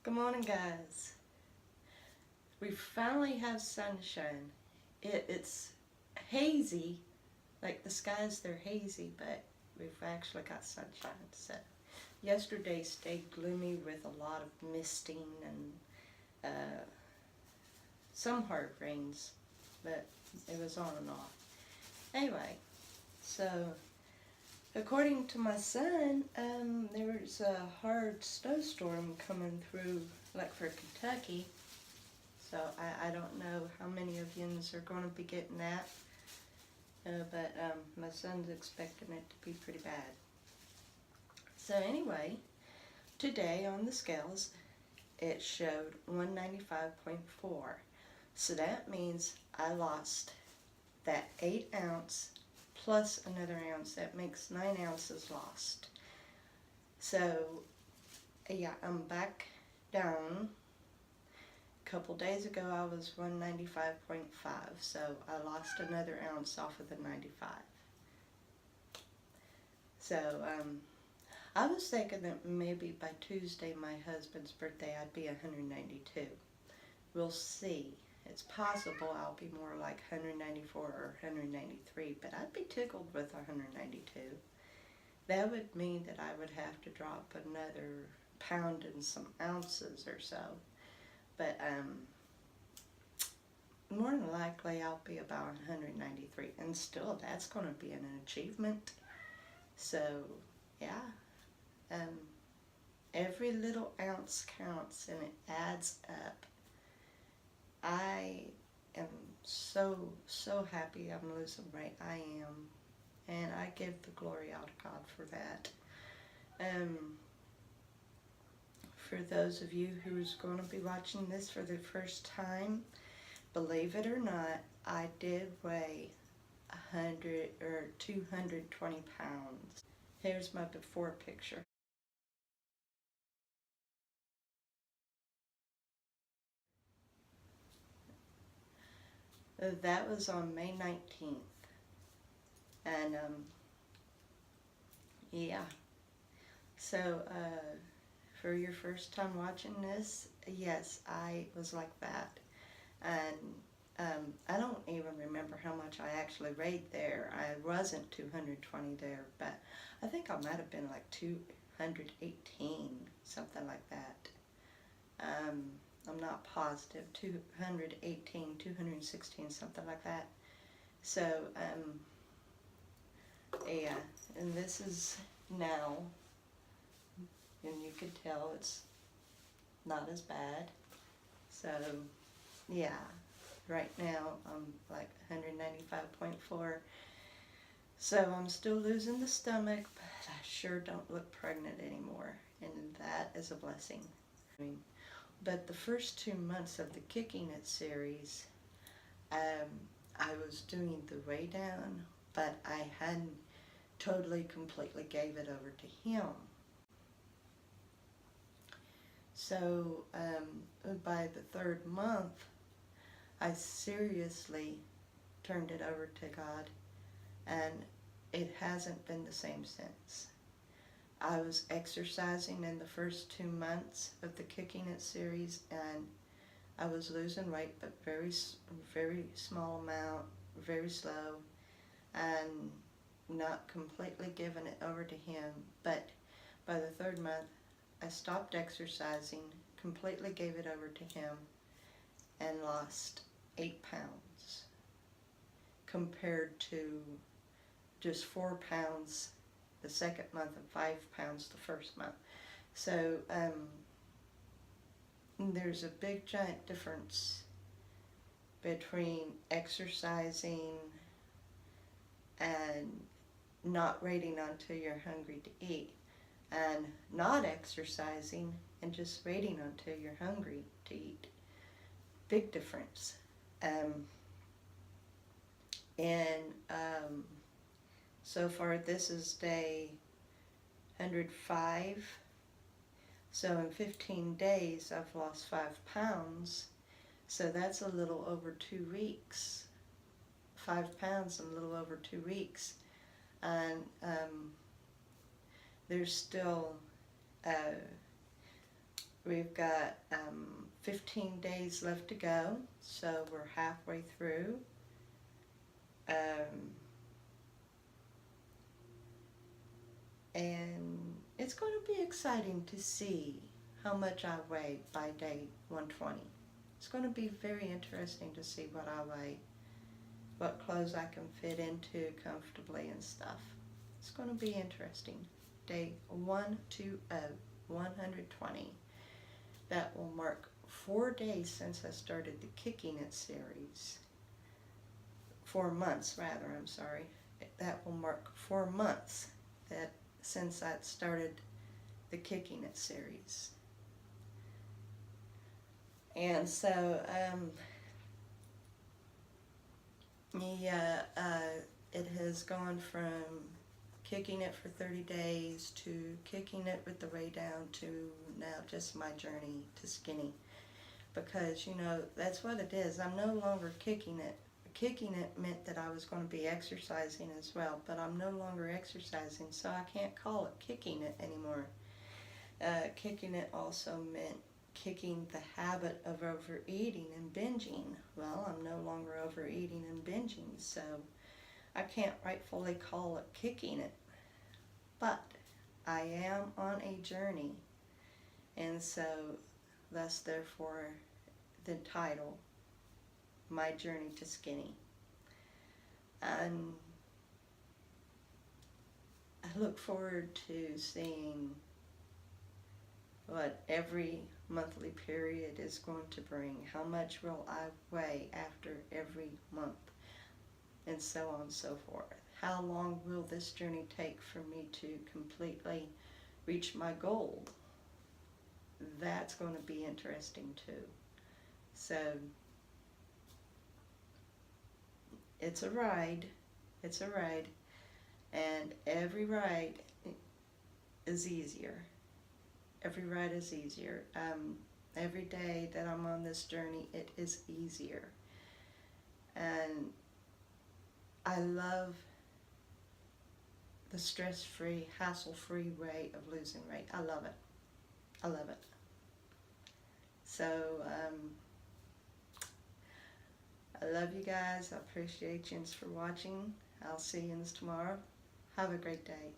Good morning, guys. We finally have sunshine. It's hazy, like the skies, they're hazy, but we've actually got sunshine. So yesterday stayed gloomy with a lot of misting and some hard rains, but it was on and off. Anyway, so according to my son, there's a hard snowstorm coming through, like for Kentucky. So I don't know how many of yous are going to be getting that, but my son's expecting it to be pretty bad. So anyway, today on the scales, it showed 195.4. So that means I lost that 8 ounce plus another ounce. That makes 9 ounces lost. So yeah, I'm back down. A couple days ago I was 195.5, so I lost another ounce off of the 95. So I was thinking that maybe by Tuesday, my husband's birthday, I'd be 192. We'll see. It's possible I'll be more like 194 or 193, but I'd be tickled with 192. That would mean that I would have to drop another pound and some ounces or so. But more than likely I'll be about 193, and still that's going to be an achievement. So yeah, every little ounce counts and it adds up. I am so happy I'm losing weight. I am, and I give the glory out to God for that. For those of you who's going to be watching this for the first time, believe it or not, I did weigh 100 or 220 pounds. Here's my before picture. That was on May 19th. And yeah, so for your first time watching this, yes, I was like that. And I don't even remember how much I actually weighed there. I wasn't 220 there, but I think I might have been like 218, something like that. I'm not positive, 218, 216, something like that. So, yeah, and this is now, and you can tell it's not as bad. So, yeah, right now I'm like 195.4. So I'm still losing the stomach, but I sure don't look pregnant anymore, and that is a blessing. But the first 2 months of the Kicking It series, I was doing the way down, but I hadn't totally, completely gave it over to him. So by the 3rd month, I seriously turned it over to God, and it hasn't been the same since. I was exercising in the first 2 months of the Kicking It series, and I was losing weight, but very small amount, very slow, and not completely giving it over to him. But by the 3rd month, I stopped exercising, completely gave it over to him, and lost 8 pounds compared to just 4 pounds the 2nd month and 5 pounds the 1st month. So there's a big giant difference between exercising and not waiting until you're hungry to eat, and not exercising and just waiting until you're hungry to eat. Big difference. So far this is day 105. So in 15 days I've lost 5 pounds. So that's a little over 2 weeks. 5 pounds in a little over 2 weeks. And there's still we've got 15 days left to go, so we're halfway through. And it's going to be exciting to see how much I weigh by day 120. It's going to be very interesting to see what I weigh, what clothes I can fit into comfortably and stuff. It's going to be interesting. Day 120, 120. That will mark 4 days since I started the Kicking It series. 4 months, rather, I'm sorry. That will mark 4 months that since I started the Kicking It series. And so, it has gone from kicking it for 30 days to kicking it with the way down to now just my journey to skinny. Because, you know, that's what it is. I'm no longer kicking it. Kicking it meant that I was going to be exercising as well, but I'm no longer exercising, so I can't call it kicking it anymore. Kicking it also meant kicking the habit of overeating and binging. Well, I'm no longer overeating and binging, so I can't rightfully call it kicking it. But I am on a journey, and so thus therefore the title, My Journey to Skinny. And I look forward to seeing what every monthly period is going to bring. How much will I weigh after every month? And so on and so forth. How long will this journey take for me to completely reach my goal? That's going to be interesting too. So, it's a ride. It's a ride. And every ride is easier. Every ride is easier. Every day that I'm on this journey, it is easier. And I love the stress-free, hassle-free way of losing weight. I love it. I love it. So, I love you guys. I appreciate you for watching. I'll see you tomorrow. Have a great day.